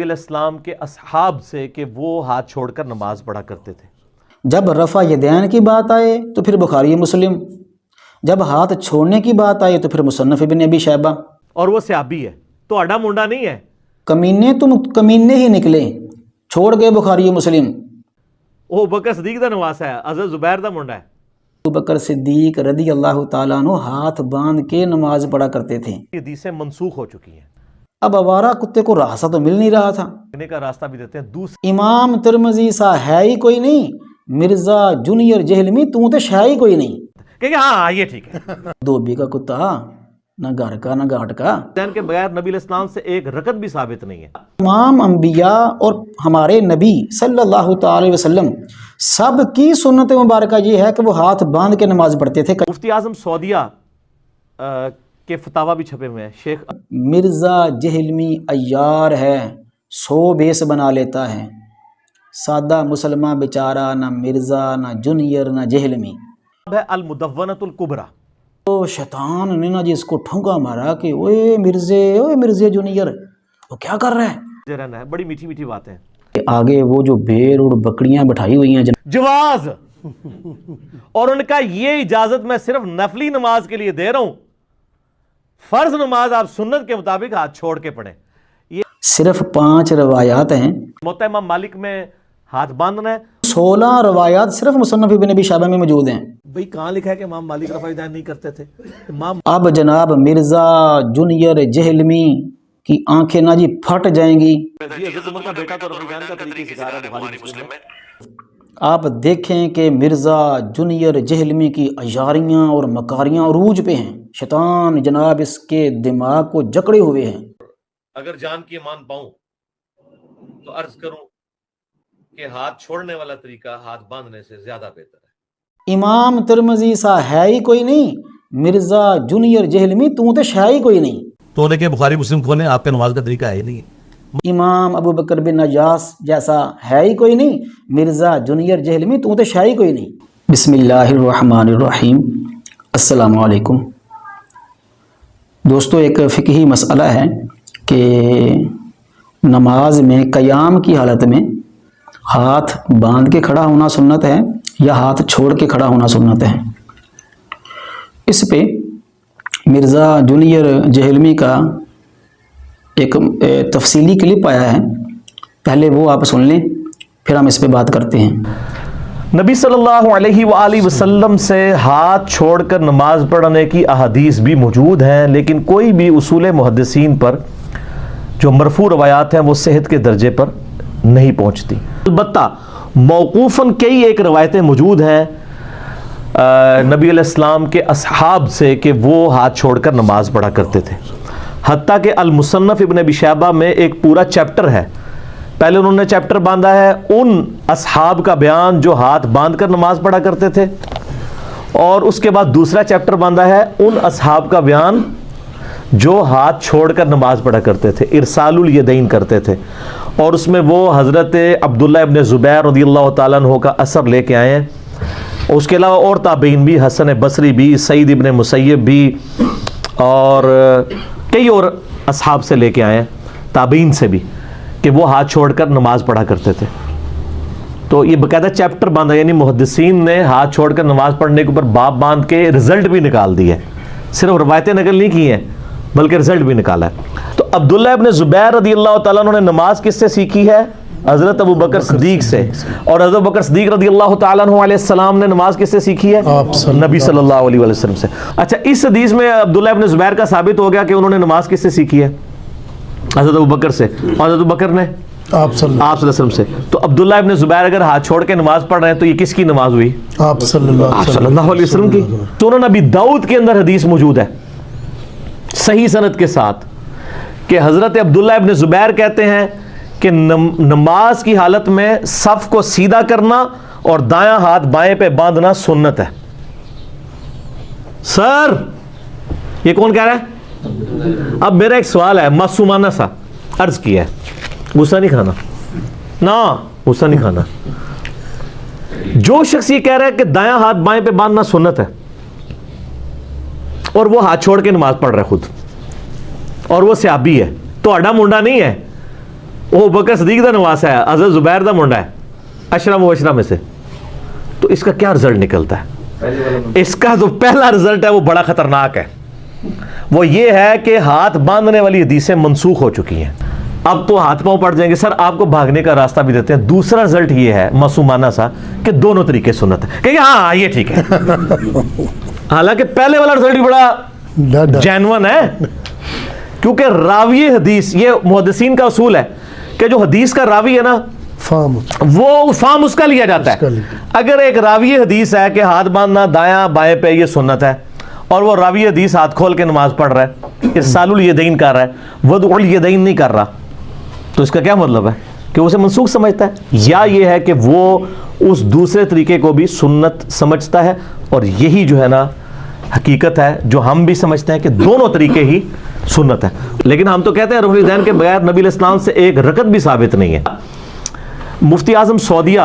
علیہ السلام کے اصحاب سے کہ وہ ہاتھ چھوڑ کر نماز پڑھا کرتے تھے۔ جب رفع یدین کی بات آئے تو پھر بخاری مسلم، جب ہاتھ چھوڑنے کی بات آئے تو پھر مصنف ابن ابی شیبہ۔ اور وہ صحابی ہے تو اڈا منڈا نہیں ہے۔ کمینے تم کمینے ہی نکلے، چھوڑ گئے بخاری مسلم۔ وہ بکر صدیق دا نواس ہے، حضرت زبیر دا منڈا ہے۔ ابو بکر صدیق رضی اللہ تعالیٰ عنہ ہاتھ باندھ کے نماز پڑھا کرتے تھے۔ یہ حدیثیں منسوخ ہو چکی ہیں، اب آوارہ کتے کو راستہ تو مل نہیں رہا تھا، لینے کا راستہ بھی دیتے ہیں۔ دوسری امام ترمذی سا ہے ہی کوئی نہیں، مرزا جونیئر جہلمی تو تے ہے ہی کوئی نہیں، کہ ہاں یہ ٹھیک ہے، دھوبی کا کتا نہ گھر کا نہ گھاٹ کا۔ دین کے بغیر نبی علیہ السلام سے ایک رکعت بھی ثابت نہیں ہے۔ تمام انبیاء اور ہمارے نبی صلی اللہ تعالی وسلم سب کی سنت مبارکہ یہ ہے کہ وہ ہاتھ باندھ کے نماز پڑھتے تھے۔ مفتی اعظم سعودیہ کے فتاوی بھی چھپے ہوئے ہیں۔ شیخ مرزا جہلمی عیار ہے، 100 بیس بنا لیتا ہے، سادہ مسلمان بیچارہ، نہ مرزا نہ جونیئر نہ جہلمی۔ ہے المدونۃ الکبریٰ۔ تو شیطان نے نا جی اس کو ٹھونکا مارا کہ اوے مرزے جونیئر وہ کیا کر رہا ہے، رہنا ہے، بڑی میٹھی میٹھی باتیں۔ کہ آگے وہ جو بھیڑ اور بکریاں بٹھائی ہوئی ہیں جواز اور ان کا یہ اجازت میں صرف نفلی نماز کے لیے دے رہا ہوں، فرض نماز آپ سنت کے مطابق ہاتھ چھوڑ کے پڑھیں۔ یہ صرف 5 روایات ہیں، موطا امام مالک میں ہاتھ باندھنا ہے۔ 16 روایات صرف مصنف ابن ابی شیبہ میں موجود ہیں۔ بھئی کہاں لکھا ہے کہ امام مالک رفع یدین نہیں کرتے تھے؟ امام اب جناب مرزا جونیئر جہلمی کی آنکھیں نہ جی پھٹ جائیں گی۔ حضرت عمر کا بیٹا تو رفع یدین کا طریقہ سکھا رہا ہے بخاری مسلم میں۔ آپ دیکھیں کہ مرزا جونیئر جہلمی کی عیاریاں اور مکاریاں عروج پہ ہیں، شیطان جناب اس کے دماغ کو جکڑے ہوئے ہیں۔ اگر جان کی امان پاؤں تو عرض کروں کہ ہاتھ چھوڑنے والا طریقہ ہاتھ باندھنے سے زیادہ بہتر ہے۔ امام ترمذی سا ہے ہی کوئی نہیں، مرزا جونیئر جہلمی تو تے ہے ہی کوئی نہیں۔ تو نے کہ بخاری مسلم کھولیں، آپ کے نماز کا طریقہ ہے ہی نہیں۔ امام ابو بکر بن نجاس جیسا ہے ہی کوئی نہیں، مرزا جونیئر جہلمی تو تے ہے ہی کوئی نہیں۔ بسم اللہ الرحمن الرحیم۔ السلام علیکم دوستو، ایک فقہی مسئلہ ہے کہ نماز میں قیام کی حالت میں ہاتھ باندھ کے کھڑا ہونا سنت ہے یا ہاتھ چھوڑ کے کھڑا ہونا سنت ہے۔ اس پہ مرزا جونیئر جہلمی کا ایک تفصیلی کلپ آیا ہے، پہلے وہ آپ سن لیں پھر ہم اس پہ بات کرتے ہیں۔ نبی صلی اللہ علیہ وآلہ وسلم سے ہاتھ چھوڑ کر نماز پڑھنے کی احادیث بھی موجود ہیں، لیکن کوئی بھی اصول محدثین پر جو مرفوع روایات ہیں وہ صحت کے درجے پر نہیں پہنچتی۔ البتہ موقوفاً کئی ایک روایتیں موجود ہیں نبی علیہ السلام کے اصحاب سے کہ وہ ہاتھ چھوڑ کر نماز پڑھا کرتے تھے، حتیٰ کہ المصنف ابن ابی شیبہ میں ایک پورا چیپٹر ہے۔ پہلے انہوں نے چیپٹر باندھا ہے ان اصحاب کا بیان جو ہاتھ باندھ کر نماز پڑھا کرتے تھے، اور اس کے بعد دوسرا چیپٹر باندھا ہے ان اصحاب کا بیان جو ہاتھ چھوڑ کر نماز پڑھا کرتے تھے، ارسال الیدین کرتے تھے، اور اس میں وہ حضرت عبداللہ ابن زبیر رضی اللہ تعالیٰ عنہ کا اثر لے کے آئے ہیں۔ اس کے علاوہ اور تابعین بھی، حسن بصری بھی، سعید ابن مسیب بھی، اور کئی اور اصحاب سے لے کے آئے ہیں، تابعین سے بھی، کہ وہ ہاتھ چھوڑ کر نماز پڑھا کرتے تھے۔ تو یہ باقاعدہ چیپٹر باندھا، یعنی محدثین نے ہاتھ چھوڑ کر نماز پڑھنے کے اوپر باب باندھ کے رزلٹ بھی نکال دی ہے، صرف روایتیں نقل نہیں کی ہیں بلکہ رزلٹ بھی نکالا ہے۔ تو عبداللہ ابن زبیر رضی اللہ تعالیٰ عنہ نے نماز کس سے سیکھی ہے؟ حضرت ابو بکر صدیق سے، اور حضرت ابو بکر صدیق رضی اللہ تعالیٰ عنہ علیہ السلام نے نماز کس سے سیکھی ہے؟ نبی صلی اللہ علیہ وسلم سے۔ اچھا، اس حدیث میں عبداللہ ابن زبیر کا ثابت ہو گیا کہ انہوں نے نماز کس سے سیکھی ہے؟ حضرت ابو بکر سے، اور حضرت ابو بکر نے آپ صلی اللہ علیہ وسلم سے۔ تو عبداللہ ابن زبیر اگر ہاتھ چھوڑ کے نماز پڑھ رہے ہیں تو یہ کس کی نماز ہوئی؟ آپ صلی اللہ علیہ وسلم کی۔ سنن نبی داؤد کے اندر حدیث موجود ہے صحیح سند کے ساتھ کہ حضرت عبداللہ ابن زبیر کہتے ہیں کہ نماز کی حالت میں صف کو سیدھا کرنا اور دایاں ہاتھ بائیں پہ باندھنا سنت ہے۔ سر یہ کون کہہ رہا ہے؟ اب میرا ایک سوال ہے معصومانہ سا، عرض کیا ہے، غصہ نہیں کھانا نا، غصہ نہیں کھانا۔ جو شخص یہ کہہ رہا ہے کہ دایاں ہاتھ بائیں پہ باندھنا سنت ہے اور وہ ہاتھ چھوڑ کے نماز پڑھ رہا ہے خود، اور وہ صحابی ہے، تو اڈا منڈا نہیں ہے، وہ بکر صدیق دا نواسا ہے, حضرت زبیر دا منڈا ہے, اشرم و اشرم میں سے, تو اس کا کیا رزلٹ نکلتا ہے؟ اس کا جو پہلا رزلٹ ہے وہ بڑا خطرناک ہے. وہ یہ ہے کہ ہاتھ باندھنے والی حدیثیں منسوخ ہو چکی ہیں. اب تو ہاتھ پاؤں پڑ جائیں گے. سر آپ کو بھاگنے کا راستہ بھی دیتے ہیں. دوسرا رزلٹ یہ ہے معصومانہ سا کہ دونوں طریقے سنت ہے, کہ ہاں یہ ٹھیک ہے. حالانکہ پہلے والا رزلٹ بھی بڑا جینون ہے, کیونکہ راوی حدیث, یہ محدثین کا اصول ہے کہ جو حدیث کا راوی ہے نا وہ فام اس کا لیا جاتا ہے. اگر ایک راوی حدیث ہے کہ ہاتھ باندھنا دایاں بائیں پہ یہ سنت ہے, اور وہ راوی حدیث ہاتھ کھول کے نماز پڑھ رہا ہے, ارسال الیدین کر رہا ہے, وضع الیدین نہیں کر رہا, تو اس کا کیا مطلب ہے کہ اسے منسوخ سمجھتا ہے, یا یہ ہے کہ وہ اس دوسرے طریقے کو بھی سنت سمجھتا ہے. اور یہی جو ہے نا حقیقت ہے جو ہم بھی سمجھتے ہیں کہ دونوں طریقے ہی سنت ہے. لیکن ہم تو کہتے ہیں رفع الیدین کے بغیر نبی علیہ السلام سے ایک رکعت بھی ثابت نہیں ہے. مفتی اعظم سعودیہ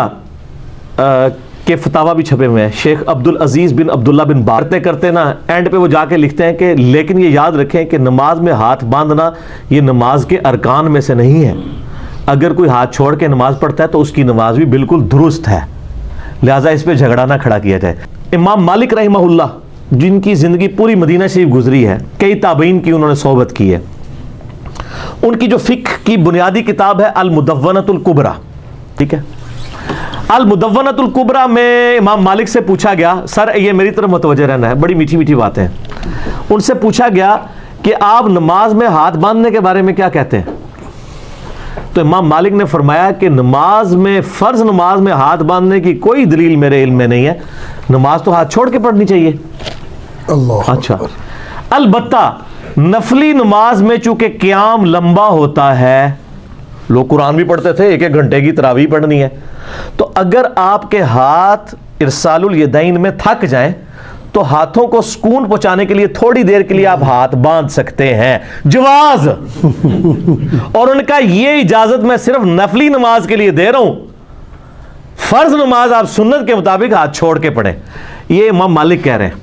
کے فتاوی بھی چھپے ہوئے ہیں. شیخ عبدالعزیز بن عبداللہ بن بارتے کرتے نا اینڈ پہ وہ جا کے لکھتے ہیں کہ لیکن یہ یاد رکھیں کہ نماز میں ہاتھ باندھنا یہ نماز کے ارکان میں سے نہیں ہے. اگر کوئی ہاتھ چھوڑ کے نماز پڑھتا ہے تو اس کی نماز بھی بالکل درست ہے, لہٰذا اس پہ جھگڑا نہ کھڑا کیا جائے. امام مالک رحمہ اللہ جن کی زندگی پوری مدینہ شریف گزری ہے, کئی تابعین کی انہوں نے صحبت کی ہے, ان کی جو فقہ کی بنیادی کتاب ہے المدونۃ الکبریٰ. ٹھیک ہے, المدونۃ الکبریٰ میں امام مالک سے پوچھا گیا, سر یہ میری طرف متوجہ رہنا ہے, بڑی میٹھی میٹھی باتیں. ان سے پوچھا گیا کہ آپ نماز میں ہاتھ باندھنے کے بارے میں کیا کہتے ہیں؟ تو امام مالک نے فرمایا کہ نماز میں, فرض نماز میں ہاتھ باندھنے کی کوئی دلیل میرے علم میں نہیں ہے, نماز تو ہاتھ چھوڑ کے پڑھنی چاہیے. اچھا, البتہ نفلی نماز میں چونکہ قیام لمبا ہوتا ہے, لوگ قرآن بھی پڑھتے تھے, ایک ایک گھنٹے کی تراویح پڑھنی ہے, تو اگر آپ کے ہاتھ ارسال الیدین میں تھک جائیں تو ہاتھوں کو سکون پہنچانے کے لیے تھوڑی دیر کے لیے آپ ہاتھ باندھ سکتے ہیں, جواز. اور ان کا یہ اجازت میں صرف نفلی نماز کے لیے دے رہا ہوں, فرض نماز آپ سنت کے مطابق ہاتھ چھوڑ کے پڑھیں. یہ امام مالک کہہ رہے ہیں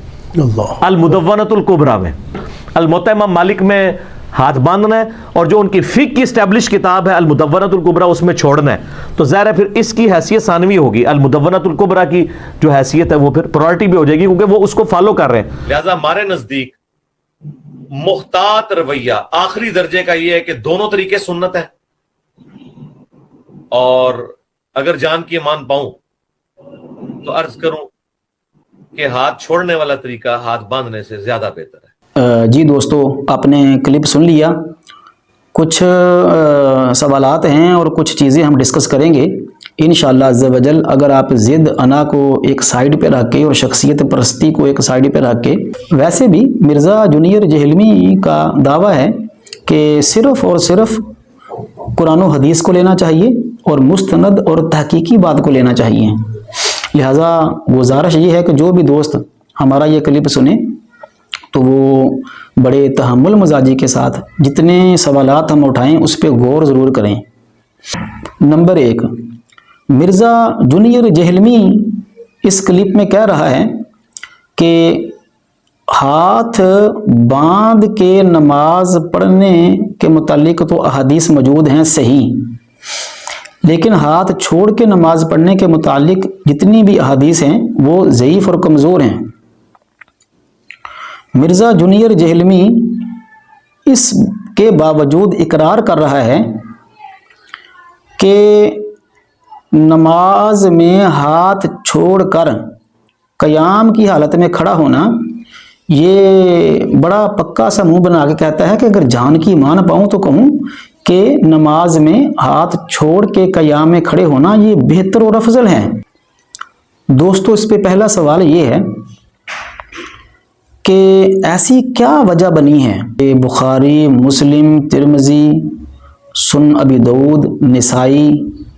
المدونۃ الکبریٰ میں. الموطا امام مالک میں ہاتھ باندھنا ہے, اور جو ان کی فقہ کی اسٹیبلش کتاب ہے المدونۃ الکبریٰ اس میں چھوڑنا ہے. تو ظاہر ہے پھر اس کی حیثیت ثانوی ہوگی, المدونۃ الکبریٰ کی جو حیثیت ہے وہ پھر پرائرٹی بھی ہو جائے گی کیونکہ وہ اس کو فالو کر رہے ہیں. لہذا ہمارے نزدیک محتاط رویہ آخری درجے کا یہ ہے کہ دونوں طریقے سنت ہیں, اور اگر جان کی مان پاؤں تو عرض کروں کہ ہاتھ چھوڑنے والا طریقہ ہاتھ باندھنے سے زیادہ بہتر ہے. جی دوستو, آپ نے کلپ سن لیا. کچھ سوالات ہیں اور کچھ چیزیں ہم ڈسکس کریں گے انشاءاللہ عز و جل. اگر آپ ضد انا کو ایک سائیڈ پہ رکھ کے اور شخصیت پرستی کو ایک سائیڈ پہ رکھ کے, ویسے بھی مرزا جونیئر جہلمی کا دعویٰ ہے کہ صرف اور صرف قرآن و حدیث کو لینا چاہیے اور مستند اور تحقیقی بات کو لینا چاہیے. لہٰذا گزارش یہ ہے کہ جو بھی دوست ہمارا یہ کلپ سنیں تو وہ بڑے تحمل مزاجی کے ساتھ جتنے سوالات ہم اٹھائیں اس پہ غور ضرور کریں. نمبر 1, مرزا جونیئر جہلمی اس کلپ میں کہہ رہا ہے کہ ہاتھ باندھ کے نماز پڑھنے کے متعلق تو احادیث موجود ہیں صحیح, لیکن ہاتھ چھوڑ کے نماز پڑھنے کے متعلق جتنی بھی احادیث ہیں وہ ضعیف اور کمزور ہیں. مرزا جونیئر جہلمی اس کے باوجود اقرار کر رہا ہے کہ نماز میں ہاتھ چھوڑ کر قیام کی حالت میں کھڑا ہونا, یہ بڑا پکا سا منہ بنا کے کہتا ہے کہ اگر جان کی مان پاؤں تو کہوں کہ نماز میں ہاتھ چھوڑ کے قیام میں کھڑے ہونا یہ بہتر اور افضل ہے. دوستو, اس پہ پہلا سوال یہ ہے کہ ایسی کیا وجہ بنی ہے کہ بخاری, مسلم, ترمذی, سنن ابی داؤد, نسائی,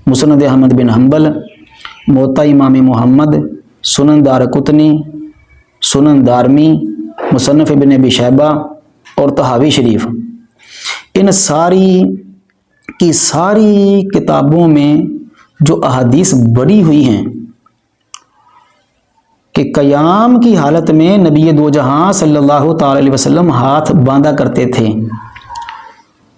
مسند احمد بن حنبل, موطا امام محمد, سنن دارقطنی, سنن دارمی, مصنف ابن ابی شیبہ اور طحاوی شریف, ان ساری کی ساری کتابوں میں جو احادیث بڑھی ہوئی ہیں کہ قیام کی حالت میں نبی دو جہاں صلی اللہ تعالی علیہ وسلم ہاتھ باندھا کرتے تھے,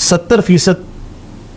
70%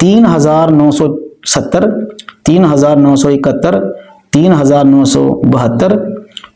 3970, 3971, 3972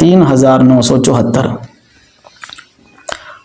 3974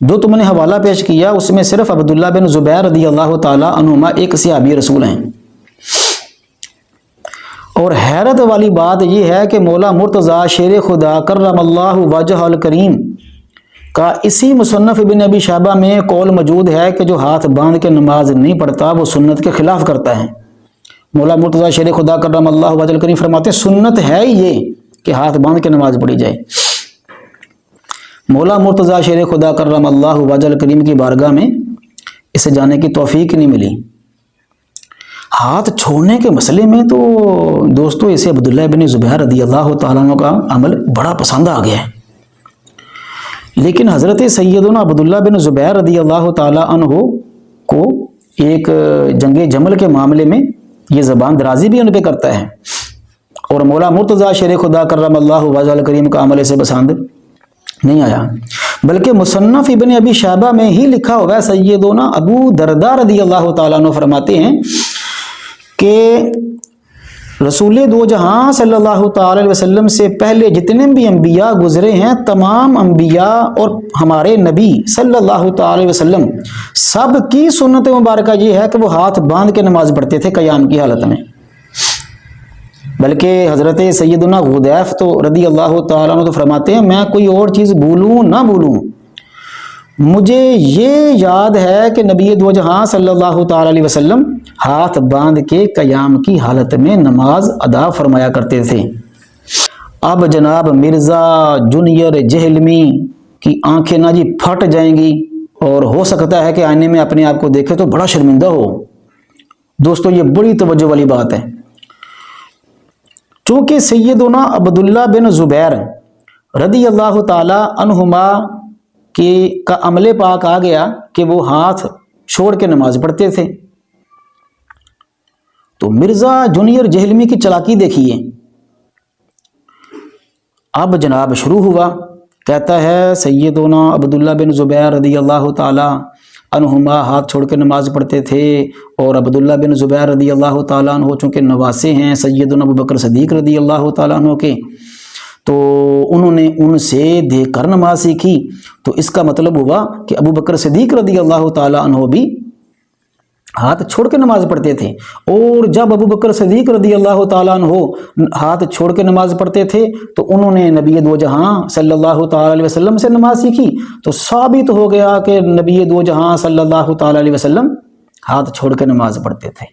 جو تم نے حوالہ پیش کیا اس میں صرف عبداللہ بن زبیر رضی اللہ تعالیٰ عنہما ایک صحابی رسول ہیں. اور حیرت والی بات یہ ہے کہ مولا مرتضیٰ شیر خدا کرم اللہ وجہ الکریم کا اسی مصنف ابن ابی شیبہ میں قول موجود ہے کہ جو ہاتھ باندھ کے نماز نہیں پڑھتا وہ سنت کے خلاف کرتا ہے. مولا مرتضیٰ شیر خدا کرم اللہ وجہ الکریم فرماتے ہیں سنت ہے یہ کہ ہاتھ باندھ کے نماز پڑھی جائے. مولا مرتضیٰ شیر خدا کرم اللہ وجہ الکریم کی بارگاہ میں اسے جانے کی توفیق نہیں ملی. ہاتھ چھوڑنے کے مسئلے میں تو دوستو اسے عبداللہ بن زبیر رضی اللہ تعالیٰ عنہ کا عمل بڑا پسند آ گیا ہے. لیکن حضرت سیدنا عبداللہ بن زبیر رضی اللہ تعالیٰ عنہ کو ایک جنگ جمل کے معاملے میں یہ زبان درازی بھی ان پہ کرتا ہے. اور مولا مرتضیٰ شیر خدا کرم اللہ وجہ الکریم کا عمل اسے پسند نہیں آیا. بلکہ مصنف ابن ابی شیبہ میں ہی لکھا ہوا ہے سیدنا ابو درداء رضی اللہ تعالیٰ عنہ فرماتے ہیں کہ رسول دو جہاں صلی اللہ تعالی علیہ وسلم سے پہلے جتنے بھی انبیاء گزرے ہیں تمام انبیاء اور ہمارے نبی صلی اللہ تعالی علیہ وسلم سب کی سنت مبارکہ یہ ہے کہ وہ ہاتھ باندھ کے نماز پڑھتے تھے قیام کی حالت میں. بلکہ حضرت سیدنا غدیف تو رضی اللہ تعالیٰ عنہ تو فرماتے ہیں میں کوئی اور چیز بھولوں نہ بھولوں مجھے یہ یاد ہے کہ نبی دو جہاں صلی اللہ تعالی علیہ وسلم ہاتھ باندھ کے قیام کی حالت میں نماز ادا فرمایا کرتے تھے. اب جناب مرزا جونیئر جہلمی کی آنکھیں نہ جی پھٹ جائیں گی اور ہو سکتا ہے کہ آئینے میں اپنے آپ کو دیکھے تو بڑا شرمندہ ہو. دوستو یہ بڑی توجہ والی بات ہے. چونکہ سیدنا عبداللہ بن زبیر رضی اللہ تعالی عنہما کا عمل پاک آ گیا کہ وہ ہاتھ چھوڑ کے نماز پڑھتے تھے. تو مرزا جونیئر جہلمی کی چلاکی دیکھیے. اب جناب شروع ہوا. کہتا ہے سیدنا عبداللہ بن زبیر رضی اللہ تعالی عنہما ہاتھ چھوڑ کے نماز پڑھتے تھے اور عبداللہ بن زبیر رضی اللہ تعالیٰ عنہ چونکہ نواسے ہیں سیدنا ابو بکر صدیق رضی اللہ تعالیٰ عنہ کے تو انہوں نے ان سے دیکھ کر نماز سیکھی. تو اس کا مطلب ہوا کہ ابو بکر صدیق رضی اللہ تعالیٰ عنہ بھی ہاتھ چھوڑ کے نماز پڑھتے تھے. اور جب ابو بکر صدیق رضی اللہ تعالیٰ عنہ ہاتھ چھوڑ کے نماز پڑھتے تھے تو انہوں نے نبی دو جہاں صلی اللہ تعالیٰ علیہ وسلم سے نماز سیکھی. تو ثابت ہو گیا کہ نبی دو جہاں صلی اللہ تعالیٰ علیہ وسلم ہاتھ چھوڑ کے نماز پڑھتے تھے.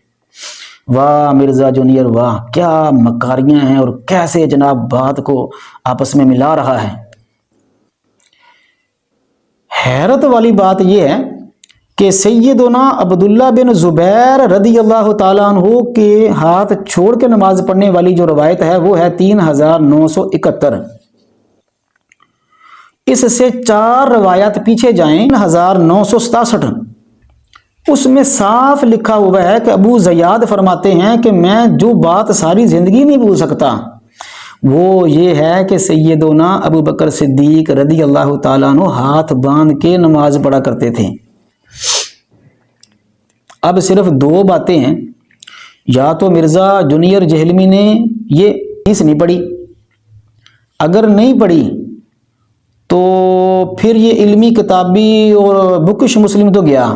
واہ مرزا جونیئر واہ کیا مکاریاں ہیں اور کیسے جناب بات کو آپس میں ملا رہا ہے. حیرت والی بات یہ ہے کہ سیدنا عبداللہ بن زبیر رضی اللہ تعالیٰ عنہ کے ہاتھ چھوڑ کے نماز پڑھنے والی جو روایت ہے وہ ہے 3971. اس سے 4 روایات پیچھے جائیں 1967. اس میں صاف لکھا ہوا ہے کہ ابو زیاد فرماتے ہیں کہ میں جو بات ساری زندگی نہیں بھول سکتا وہ یہ ہے کہ سیدنا ابو بکر صدیق رضی اللہ تعالیٰ عنہ ہاتھ باندھ کے نماز پڑھا کرتے تھے. اب صرف 2 باتیں ہیں. یا تو مرزا جونیئر جہلمی نے یہ حدیث نہیں پڑھی. اگر نہیں پڑھی تو پھر یہ علمی کتابی اور بکش مسلم تو گیا.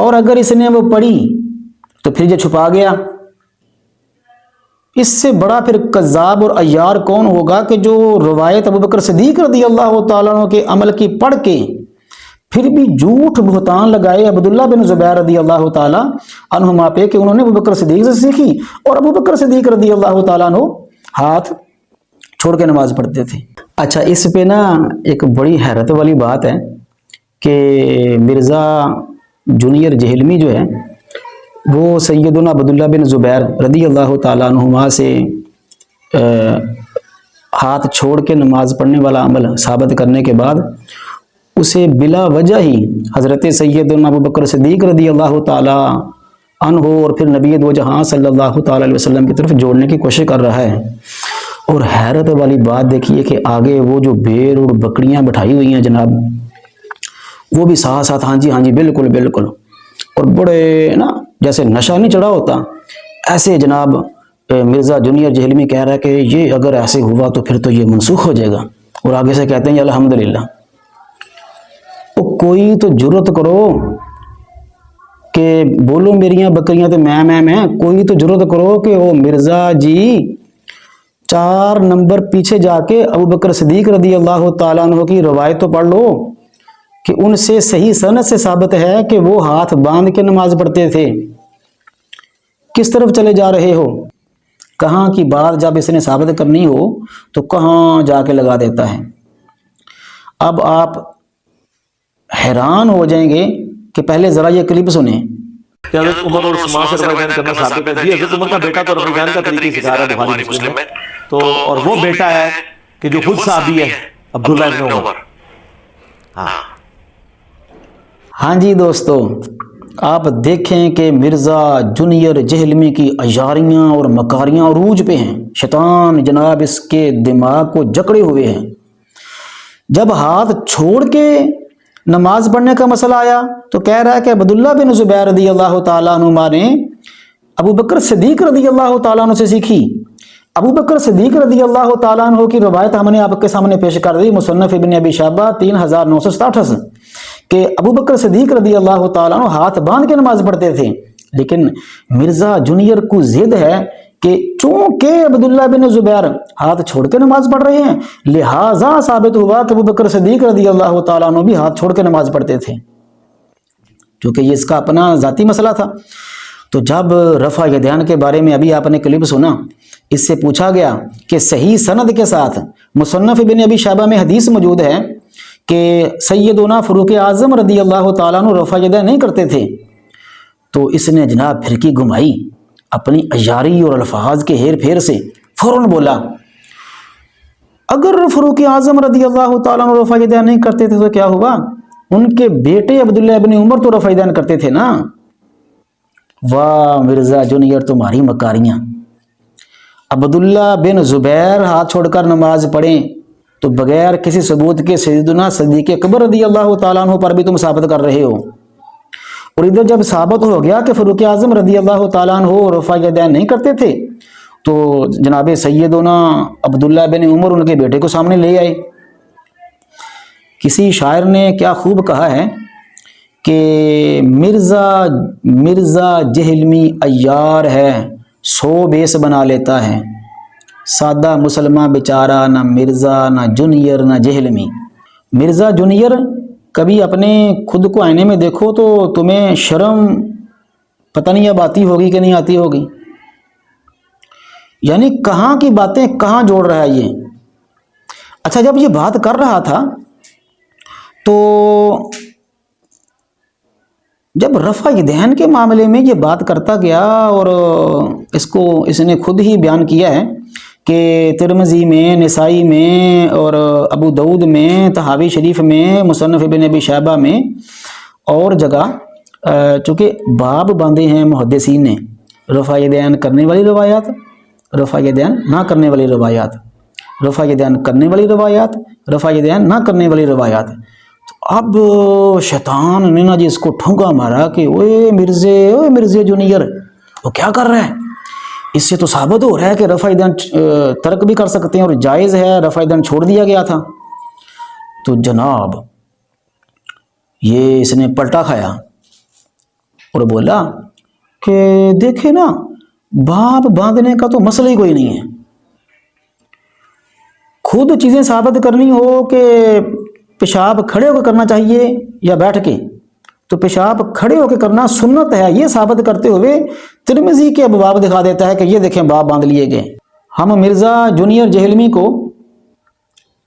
اور اگر اس نے وہ پڑھی تو پھر یہ چھپا گیا. اس سے بڑا پھر کذاب اور عیار کون ہوگا کہ جو روایت ابو بکر صدیق رضی اللہ تعالیٰ عنہ کے عمل کی پڑھ کے پھر بھی جھوٹ بہتان لگائے عبداللہ بن زبیر رضی اللہ تعالیٰ عنہما پہ کہ انہوں نے ابو بکر صدیق سے سیکھی اور ابو بکر صدیق رضی اللہ تعالیٰ عنہ ہاتھ چھوڑ کے نماز پڑھتے تھے. اچھا اس پہ نا ایک بڑی حیرت والی بات ہے کہ مرزا جونیئر جہلمی جو ہے وہ سیدنا عبداللہ بن زبیر رضی اللہ تعالیٰ عنہما سے ہاتھ چھوڑ کے نماز پڑھنے والا عمل ثابت کرنے کے بعد اسے بلا وجہ ہی حضرت سیدنا ابو بکر صدیق رضی اللہ تعالیٰ عنہ اور پھر نبی دو جہاں صلی اللہ تعالیٰ علیہ وسلم کی طرف جوڑنے کی کوشش کر رہا ہے. اور حیرت والی بات دیکھیے کہ آگے وہ جو بھیڑ اور بکریاں بٹھائی ہوئی ہیں جناب وہ بھی ساتھ ساتھ ہاں جی بالکل بالکل اور بڑے نا جیسے نشہ نہیں چڑھا ہوتا ایسے جناب مرزا جونیئر جہلمی کہہ رہا ہے کہ یہ اگر ایسے ہوا تو پھر تو یہ منسوخ ہو جائے گا. اور آگے سے کہتے ہیں الحمدللہ وہ کوئی تو جرت کرو کہ بولو میریاں بکریاں تو میں کوئی تو جرت کرو کہ وہ مرزا جی 4 نمبر پیچھے جا کے ابو بکر صدیق رضی اللہ تعالیٰ عنہ کی روایت تو پڑھ لو کہ ان سے صحیح سند سے ثابت ہے کہ وہ ہاتھ باندھ کے نماز پڑھتے تھے۔ کس طرف چلے جا رہے ہو؟ کہاں کی بات جب اس نے ثابت کرنی ہو تو کہاں جا کے لگا دیتا ہے۔ اب آپ حیران ہو جائیں گے کہ پہلے ذرا یہ کلپ سنیں۔ کہ حضرت عمر اور عثمان سے رفع یدین کرنا ثابت ہے۔ جی حضرت عمر کا بیٹا تو رفع یدین کا طریقہ سکھا رہا ہے بخاری مسلم میں، تو اور وہ بیٹا ہے کہ جو خود صحابی ہے عبداللہ ابن عمر۔ ہاں جی دوستو، آپ دیکھیں کہ مرزا جونیئر جہلمی کی عیاریاں اور مکاریاں عروج پہ ہیں۔ شیطان جناب اس کے دماغ کو جکڑے ہوئے ہیں۔ جب ہاتھ چھوڑ کے نماز پڑھنے کا مسئلہ آیا تو کہہ رہا ہے کہ عبداللہ بن زبیر رضی اللہ تعالیٰ عنہ نے ابو بکر صدیق رضی اللہ تعالیٰ عنہ سے سیکھی۔ ابو بکر صدیق رضی اللہ تعالیٰ عنہ کی روایت ہم نے آپ کے سامنے پیش کر دی، مصنف ابن ابی شیبہ 3967 کہ ابو بکر صدیق رضی اللہ تعالیٰ عنہ ہاتھ باندھ کے نماز پڑھتے تھے، لیکن مرزا جونیئر کو ضد ہے کہ چونکہ عبداللہ بن زبیر ہاتھ چھوڑ کے نماز پڑھ رہے ہیں لہٰذا ثابت ہوا کہ ابو بکر صدیق رضی اللہ تعالیٰ عنہ بھی ہاتھ چھوڑ کے نماز پڑھتے تھے، کیونکہ یہ اس کا اپنا ذاتی مسئلہ تھا۔ تو جب رفع یدین کے بارے میں ابھی آپ نے کلپ سنا، اس سے پوچھا گیا کہ صحیح سند کے ساتھ مصنف ابن ابی شیبہ میں حدیث موجود ہے کہ سیدنا فاروق اعظم رضی اللہ تعالیٰ عنہ رفع یدین نہیں کرتے تھے، تو اس نے جناب پھرکی گھمائی، اپنی عیاری اور الفاظ کے ہیر پھیر سے فوراً بولا اگر فاروق اعظم رضی اللہ تعالیٰ عنہ رفع یدین نہیں کرتے تھے تو کیا ہوا؟ ان کے بیٹے عبداللہ ابن عمر تو رفع یدین کرتے تھے نا۔ واہ مرزا جونیئر تمہاری مکاریاں! عبداللہ بن زبیر ہاتھ چھوڑ کر نماز پڑھیں تو بغیر کسی ثبوت کے سیدنا صدیق اکبر رضی اللہ تعالیٰ عنہ پر بھی تم ثابت کر رہے ہو، اور ادھر جب ثابت ہو گیا کہ فاروق اعظم رضی اللہ تعالیٰ عنہ رفع یدین نہیں کرتے تھے تو جناب سیدنا عبداللہ بن عمر ان کے بیٹے کو سامنے لے آئے۔ کسی شاعر نے کیا خوب کہا ہے کہ مرزا جہلمی عیار ہے، 100 بیس بنا لیتا ہے، سادہ مسلمہ بیچارہ، نہ مرزا نہ جونیئر نہ جہلمی۔ مرزا جونیئر کبھی اپنے خود کو آئینے میں دیکھو تو تمہیں شرم پتہ نہیں اب آتی ہوگی کہ نہیں آتی ہوگی، یعنی کہاں کی باتیں کہاں جوڑ رہا ہے یہ۔ اچھا جب یہ بات کر رہا تھا تو جب رفع یدین کے معاملے میں یہ بات کرتا گیا اور اس نے خود ہی بیان کیا ہے کہ ترمذی میں، نسائی میں اور ابو داؤد میں، طحاوی شریف میں، مصنف ابن ابی شیبہ میں اور جگہ چونکہ باب باندھے ہیں محدثین نے، رفع یدین کرنے والی روایات، رفع یدین نہ کرنے والی روایات، رفع یدین کرنے والی روایات، رفع یدین نہ کرنے والی روایات۔ تو اب شیطان نے نا جی اس کو ٹھونکا مارا کہ اوے مرزے جونیئر وہ کیا کر رہا ہے؟ اس سے تو ثابت ہو رہا ہے کہ رفع یدین ترک بھی کر سکتے ہیں اور جائز ہے، رفع یدین چھوڑ دیا گیا تھا۔ تو جناب یہ اس نے پلٹا کھایا اور بولا کہ دیکھے نا باب باندھنے کا تو مسئلہ ہی کوئی نہیں ہے، خود چیزیں ثابت کرنی ہو کہ پیشاب کھڑے ہو کے کرنا چاہیے یا بیٹھ کے، تو پیشاب کھڑے ہو کے کرنا سنت ہے، یہ ثابت کرتے ہوئے ترمذی کے ابواب دکھا دیتا ہے کہ یہ دیکھیں باب باندھ لیے گئے۔ ہم مرزا جونیئر جہلمی کو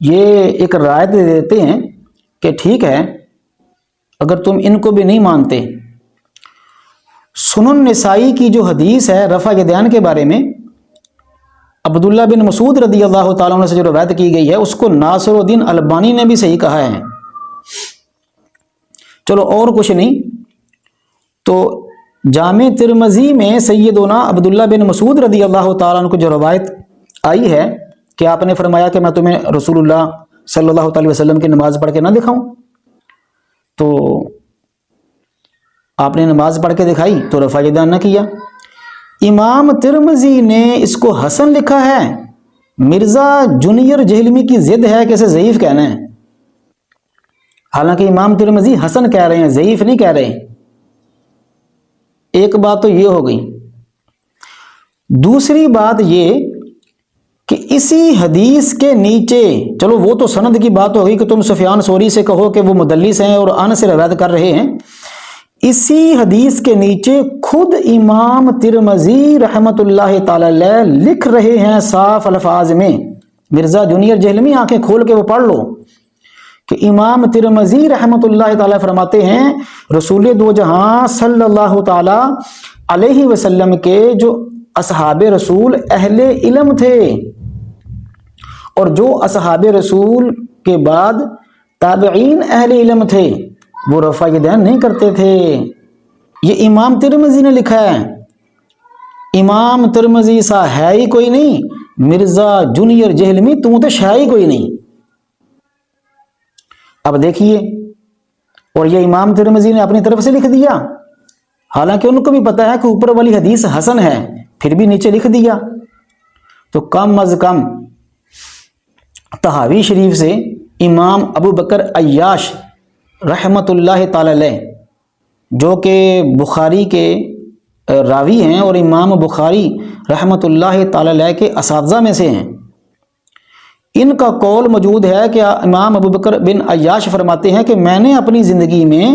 یہ ایک رائے دے دیتے ہیں کہ ٹھیک ہے اگر تم ان کو بھی نہیں مانتے، سنن نسائی کی جو حدیث ہے رفع یدین کے بارے میں عبداللہ بن مسعود رضی اللہ تعالیٰ عنہ سے جو روایت کی گئی ہے اس کو ناصر الدین البانی نے بھی صحیح کہا ہے۔ چلو اور کچھ نہیں تو جامع ترمذی میں سیدنا عبداللہ بن مسعود رضی اللہ تعالیٰ عنہ کو جو روایت آئی ہے کہ آپ نے فرمایا کہ میں تمہیں رسول اللہ صلی اللہ علیہ وسلم کی نماز پڑھ کے نہ دکھاؤں، تو آپ نے نماز پڑھ کے دکھائی تو رفع یدین نہ کیا۔ امام ترمذی نے اس کو حسن لکھا ہے، مرزا جونیئر جہلمی کی ضد ہے کہ اسے ضعیف کہنا ہے۔ حالانکہ امام ترمذی حسن کہہ رہے ہیں، ضعیف نہیں کہہ رہے. ایک بات تو یہ ہو گئی. دوسری بات یہ کہ اسی حدیث کے نیچے، چلو وہ تو سند کی بات ہو گئی کہ تم سفیان ثوری سے کہو کہ وہ مدلس ہیں اور ان سے روایت کر رہے ہیں. اسی حدیث کے نیچے خود امام ترمذی رحمۃ اللہ تعالی علیہ لکھ رہے ہیں صاف الفاظ میں. مرزا جونیئر جہلمی آنکھیں کھول کے وہ پڑھ لو کہ امام ترمذی رحمۃ اللہ تعالی فرماتے ہیں رسول دو جہاں صلی اللہ تعالی علیہ وسلم کے جو اصحاب رسول اہل علم تھے، اور جو اصحاب رسول کے بعد تابعین اہل علم تھے، وہ رفع یدین نہیں کرتے تھے. یہ امام ترمذی نے لکھا ہے. امام ترمذی سا ہے ہی کوئی نہیں. مرزا جونیئر جہلمی تو ہے ہی کوئی نہیں. اب دیکھیے، اور یہ امام ترمذی نے اپنی طرف سے لکھ دیا، حالانکہ ان کو بھی پتا ہے کہ اوپر والی حدیث حسن ہے، پھر بھی نیچے لکھ دیا. تو کم از کم طحاوی شریف سے امام ابو بکر عیاش رحمۃ اللہ تعالی علیہ، جو کہ بخاری کے راوی ہیں اور امام بخاری رحمۃ اللہ تعالی علیہ کے اساتذہ میں سے ہیں، ان کا قول موجود ہے کہ امام ابو بکر بن عیاش فرماتے ہیں کہ میں نے اپنی زندگی میں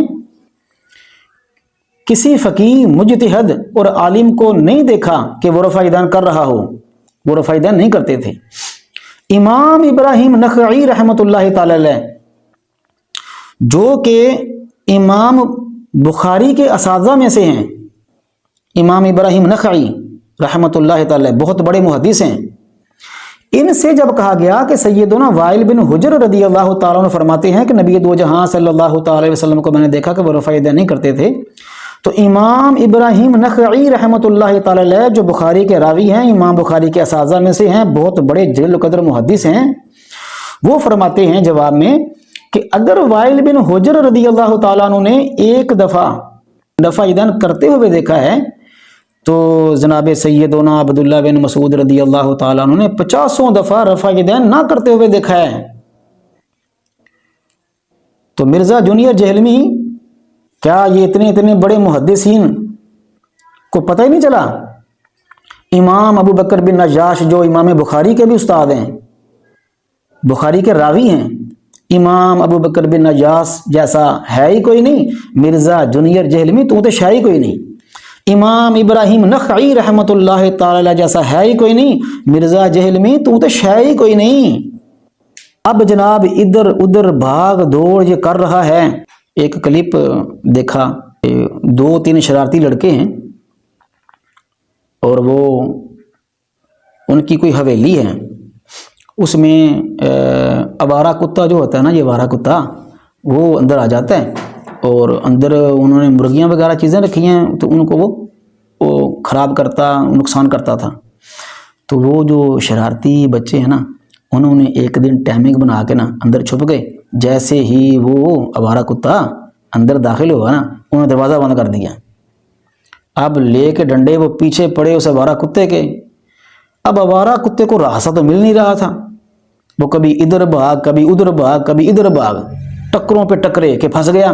کسی فقیہ مجتہد اور عالم کو نہیں دیکھا کہ وہ رفع یدین کر رہا ہو. وہ رفع یدین نہیں کرتے تھے. امام ابراہیم نخعی رحمۃ اللہ تعالی علیہ، جو کہ امام بخاری کے اساتذہ میں سے ہیں، امام ابراہیم نخعی رحمۃ اللہ تعالی بہت بڑے محدث ہیں، ان سے جب کہا گیا کہ سیدنا وائل بن حجر رضی اللہ تعالیٰ عنہ فرماتے ہیں کہ نبی دو جہاں صلی اللہ تعالی علیہ وسلم کو میں نے دیکھا کہ وہ رفع یدین نہیں کرتے تھے، تو امام ابراہیم نخعی رحمۃ اللہ تعالی علیہ جو بخاری کے راوی ہیں، امام بخاری کے اساتذہ میں سے ہیں، بہت بڑے جلیل القدر محدث ہیں، وہ فرماتے ہیں جواب میں کہ اگر وائل بن حجر رضی اللہ تعالیٰ عنہ نے ایک دفعہ رفع یدین کرتے ہوئے دیکھا ہے، تو جناب سیدنا عبداللہ بن مسعود رضی اللہ تعالیٰ عنہ نے 50 دفعہ رفع یدین نہ کرتے ہوئے دیکھا ہے. تو مرزا جونیئر جہلمی، کیا یہ اتنے بڑے محدثین کو پتہ ہی نہیں چلا؟ امام ابو بکر بن عیاش جو امام بخاری کے بھی استاد ہیں، بخاری کے راوی ہیں، امام ابو بکر بن عیاش جیسا ہے ہی کوئی نہیں. مرزا جونیئر جہلمی تو ہے ہی کوئی نہیں. امام ابراہیم نخعی رحمۃ اللہ تعالی جیسا ہے ہی کوئی نہیں. مرزا جہلمی تو ہے ہی کوئی نہیں. اب جناب ادھر ادھر بھاگ دوڑ یہ کر رہا ہے. ایک کلپ دیکھا، 2-3 شرارتی لڑکے ہیں اور وہ ان کی کوئی حویلی ہے، اس میں آوارہ کتا جو ہوتا ہے نا، یہ آوارہ کتا وہ اندر آ جاتا ہے، اور اندر انہوں نے مرغیاں وغیرہ چیزیں رکھی ہیں، تو ان کو وہ خراب کرتا، نقصان کرتا تھا. تو وہ جو شرارتی بچے ہیں نا، انہوں نے ایک دن ٹائمنگ بنا کے نا اندر چھپ گئے. جیسے ہی وہ آوارہ کتا اندر داخل ہوا نا، انہوں نے دروازہ بند کر دیا. اب لے کے ڈنڈے وہ پیچھے پڑے اس آوارہ کتے کے. اب آوارہ کتے کو راستہ تو مل نہیں رہا تھا، وہ کبھی ادھر بھاگ، کبھی ادھر بھاگ، کبھی ادھر بھاگ، ٹکروں پہ ٹکرے کہ پھنس گیا.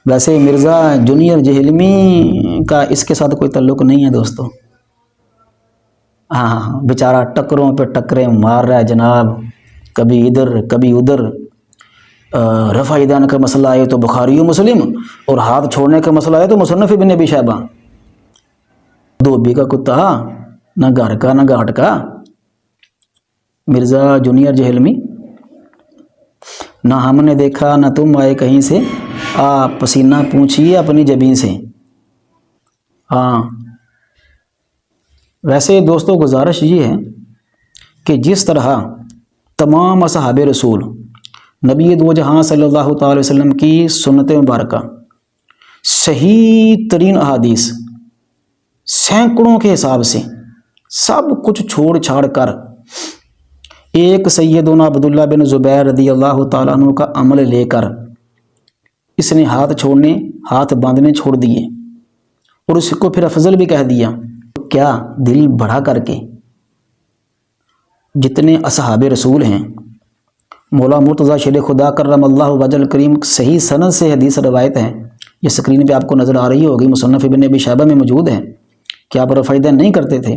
ویسے مرزا جونیئر جہلمی کا اس کے ساتھ کوئی تعلق نہیں ہے دوستو. ہاں بیچارہ ٹکروں پہ ٹکرے مار رہا ہے جناب، کبھی ادھر کبھی ادھر. رفع یدین کا مسئلہ آئے تو بخاری و مسلم، اور ہاتھ چھوڑنے کا مسئلہ آئے تو مصنف ابن ابی شیبہ. دھوبی کا کتا، نہ گھر کا نہ گھاٹ کا. مرزا جونیئر جہلمی، نہ ہم نے دیکھا نہ تم آئے کہیں سے، آپ پسینہ پوچھیے اپنی جبین سے. ہاں ویسے دوستو گزارش یہ ہے کہ جس طرح تمام اصحاب رسول نبی دو جہاں صلی اللہ تعالی وسلم کی سنت مبارکہ، صحیح ترین احادیث سینکڑوں کے حساب سے سب کچھ چھوڑ چھاڑ کر ایک سیدنا عبداللہ بن زبیر رضی اللہ تعالیٰ عنہ کا عمل لے کر اس نے ہاتھ چھوڑنے، ہاتھ باندھنے چھوڑ دیے، اور اس کو پھر افضل بھی کہہ دیا. کیا دل بڑھا کر کے جتنے اصحاب رسول ہیں مولا مرتضیٰ شیر خدا کرم اللہ وجل کریم صحیح سند سے حدیث روایت ہے، یہ سکرین پہ آپ کو نظر آ رہی ہوگی، مصنف ابن ابی شیبہ میں موجود ہے کہ آپ رفع دین نہیں کرتے تھے،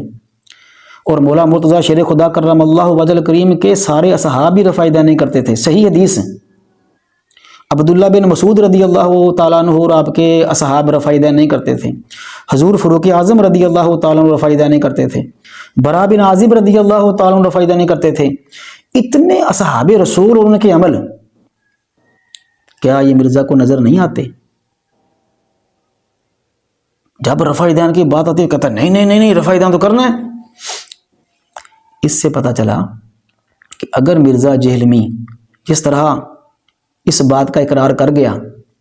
اور مولا مرتضیٰ شیر خدا کرم اللہ وجل کریم کے سارے اصحاب بھی رفع دین نہیں کرتے تھے، صحیح حدیث ہے۔ عبداللہ بن مسعود رضی اللہ تعالیٰ عنہ اور آپ کے اصحاب رفع دین نہیں کرتے تھے، حضور فاروق اعظم رضی اللہ تعالیٰ عنہ رفع دین نہیں کرتے تھے، برا بن عازب رضی اللہ تعالیٰ عنہ رفع دین نہیں کرتے تھے۔ اتنے اصحاب رسول اور ان کے عمل، کیا یہ مرزا کو نظر نہیں آتے؟ جب رفع دین کی بات آتی ہے کہتا ہے نہیں نہیں نہیں نہیں رفع دین تو کرنا ہے۔ اس سے پتہ چلا کہ اگر مرزا جہلمی جس طرح اس بات کا اقرار کر گیا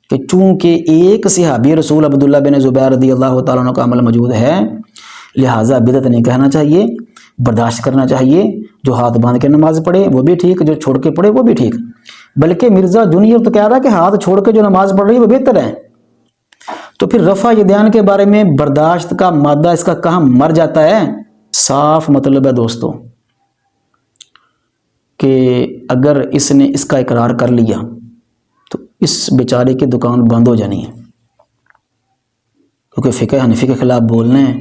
کہ چونکہ ایک صحابی رسول عبداللہ بن زبیر رضی اللہ تعالیٰ عنہ کا عمل موجود ہے، لہٰذا بدعت نہیں کہنا چاہیے، برداشت کرنا چاہیے، جو ہاتھ باندھ کے نماز پڑھے وہ بھی ٹھیک، جو چھوڑ کے پڑھے وہ بھی ٹھیک، بلکہ مرزا جونیئر تو کہہ رہا ہے کہ ہاتھ چھوڑ کے جو نماز پڑھ رہی ہے وہ بہتر ہے۔ تو پھر رفع یدین کے بارے میں برداشت کا مادہ اس کا کہاں مر جاتا ہے؟ صاف مطلب ہے دوستو کہ اگر اس نے اس کا اقرار کر لیا تو اس بیچارے کی دکان بند ہو جانی ہے، کیونکہ فقہ حنفی کے خلاف بولنا ہے،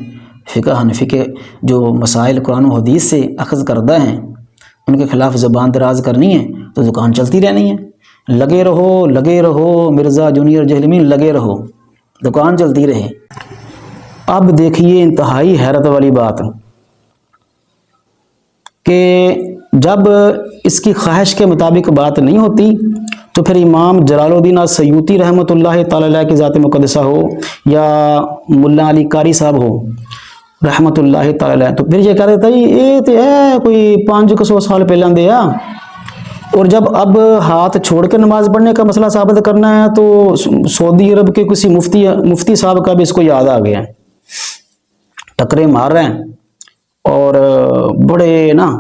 فقہ حنفی کے جو مسائل قرآن و حدیث سے اخذ کردہ ہیں ان کے خلاف زبان دراز کرنی ہے تو دکان چلتی رہنی ہے۔ لگے رہو مرزا جونیئر جہلمی، لگے رہو، دکان چلتی رہے۔ اب دیکھیے انتہائی حیرت والی بات کہ جب اس کی خواہش کے مطابق بات نہیں ہوتی تو پھر امام جلال الدین السیوطی رحمۃ اللہ تعالی علیہ کی ذات مقدسہ ہو یا ملا علی قاری صاحب ہو رحمۃ اللہ تعالی علیہ، تو پھر یہ کہہ دیتا ہے یہ تو ہے کوئی 500 سال پہلے دیا، اور جب اب ہاتھ چھوڑ کے نماز پڑھنے کا مسئلہ ثابت کرنا ہے تو سعودی عرب کے کسی مفتی صاحب کا بھی اس کو یاد آ گیا ہے، ٹکرے مار رہے ہیں اور بڑے نا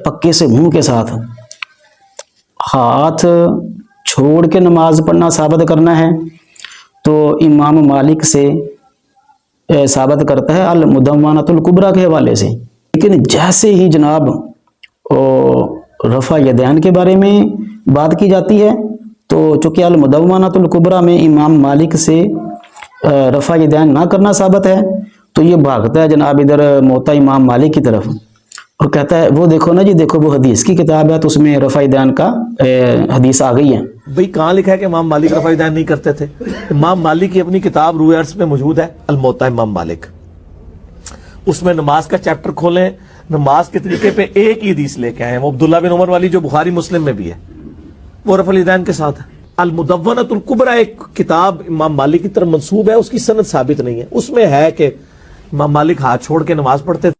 پکے سے منہ کے ساتھ ہاتھ چھوڑ کے نماز پڑھنا ثابت کرنا ہے تو امام مالک سے ثابت کرتا ہے المدونۃ الکبریٰ کے حوالے سے، لیکن جیسے ہی جناب رفع یدین کے بارے میں بات کی جاتی ہے تو چونکہ المدونۃ الکبریٰ میں امام مالک سے رفع یدین نہ کرنا ثابت ہے تو یہ بھاگتا ہے جناب ادھر موطا امام مالک کی طرف اور کہتا ہے وہ دیکھو نا جی، دیکھو وہ حدیث کی کتاب ہے تو اس میں رفع یدین کا حدیث آ گئی ہے۔ بھئی کہاں لکھا ہے کہ امام مالک رفع یدین نہیں کرتے تھے؟ امام مالک کی اپنی کتاب روح عرض میں موجود ہے الموطا امام مالک، اس میں نماز کا چیپٹر کھولیں، نماز کے طریقے پہ ایک ہی حدیث لے کے آئے ہیں، وہ عبداللہ بن عمر والی جو بخاری مسلم میں بھی ہے، وہ رفع الیدین کے ساتھ ہے۔ المدونۃ الکبریٰ ایک کتاب امام مالک کی طرف منسوب ہے، اس کی سند ثابت نہیں ہے، اس میں ہے کہ امام مالک ہاتھ چھوڑ کے نماز پڑھتے تھے۔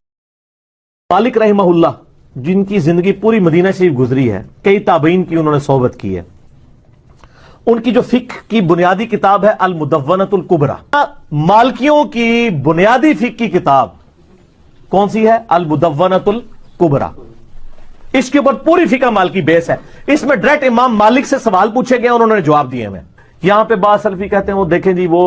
مالک رحمہ اللہ جن کی زندگی پوری مدینہ شریف گزری ہے، کئی تابعین کی انہوں نے صحبت کی ہے، ان کی جو فقہ کی بنیادی کتاب ہے المدونۃ الکبریٰ، مالکیوں کی بنیادی فقہ کی کتاب کون سی ہے؟ المدونۃ الکبریٰ، اس کے اوپر پوری فقہ مالکی بیس ہے، اس میں ڈائریکٹ امام مالک سے سوال پوچھے گئے، انہوں نے جواب دیے ہیں۔ یہاں پہ بعض سلفی کہتے ہیں وہ دیکھیں جی وہ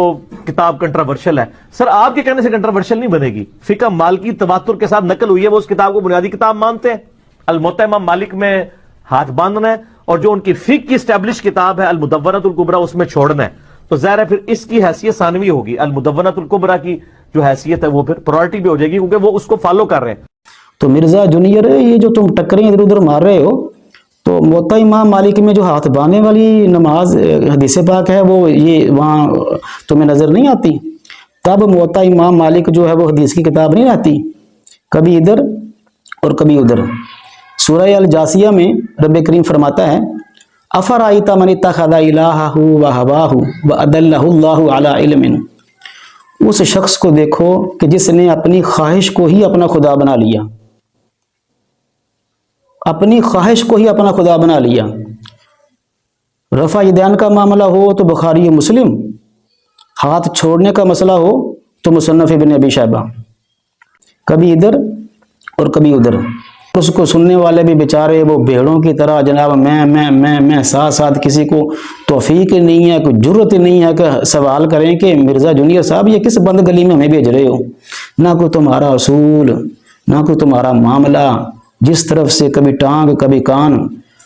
کتاب کنٹراورشل ہے، سر آپ کے کہنے سے کنٹراورشل نہیں بنے گی، فقہ مالکی تواتر کے ساتھ نقل ہوئی ہے، وہ اس کتاب کو بنیادی کتاب مانتے ہیں، الموطا امام مالک میں ہاتھ باندھنا ہے، اور جو ان کی فقہ کی اسٹیبلش کتاب ہے المدونۃ الکبریٰ اس میں چھوڑنا ہے، تو ظاہر ہے پھر اس کی حیثیت ثانوی ہوگی، المدونۃ الکبریٰ کی جو حیثیت ہے وہ پھر پرائرٹی بھی ہو جائے گی کیونکہ وہ اس کو فالو کر رہے ہیں۔ تو مرزا جونیئر یہ جو تم ٹکریں ادھر ادھر مار رہے ہو تو موطا امام مالک میں جو ہاتھ باندھنے والی نماز حدیث پاک ہے وہ یہ وہاں تمہیں نظر نہیں آتی؟ تب موطا امام مالک جو ہے وہ حدیث کی کتاب نہیں رہتی، کبھی ادھر اور کبھی ادھر۔ سورہ الجاسیہ میں رب کریم فرماتا ہے افرأیت من اتخذ الہہ وہواہ وأضلہ اللہ علی علم، اس شخص کو دیکھو کہ جس نے اپنی خواہش کو ہی اپنا خدا بنا لیا، اپنی خواہش کو ہی اپنا خدا بنا لیا۔ رفع یدین کا معاملہ ہو تو بخاری مسلم، ہاتھ چھوڑنے کا مسئلہ ہو تو مصنف ابن ابی شیبہ، کبھی ادھر اور کبھی ادھر۔ اس کو سننے والے بھی بیچارے وہ بھیڑوں کی طرح جناب میں ساتھ ساتھ کسی کو توفیق نہیں ہے، کوئی جرت نہیں ہے کہ سوال کریں کہ مرزا جونیئر صاحب یہ کس بند گلی میں ہمیں بھیج رہے ہو، نہ کوئی تمہارا اصول، نہ کوئی تمہارا معاملہ، جس طرف سے کبھی ٹانگ کبھی کان،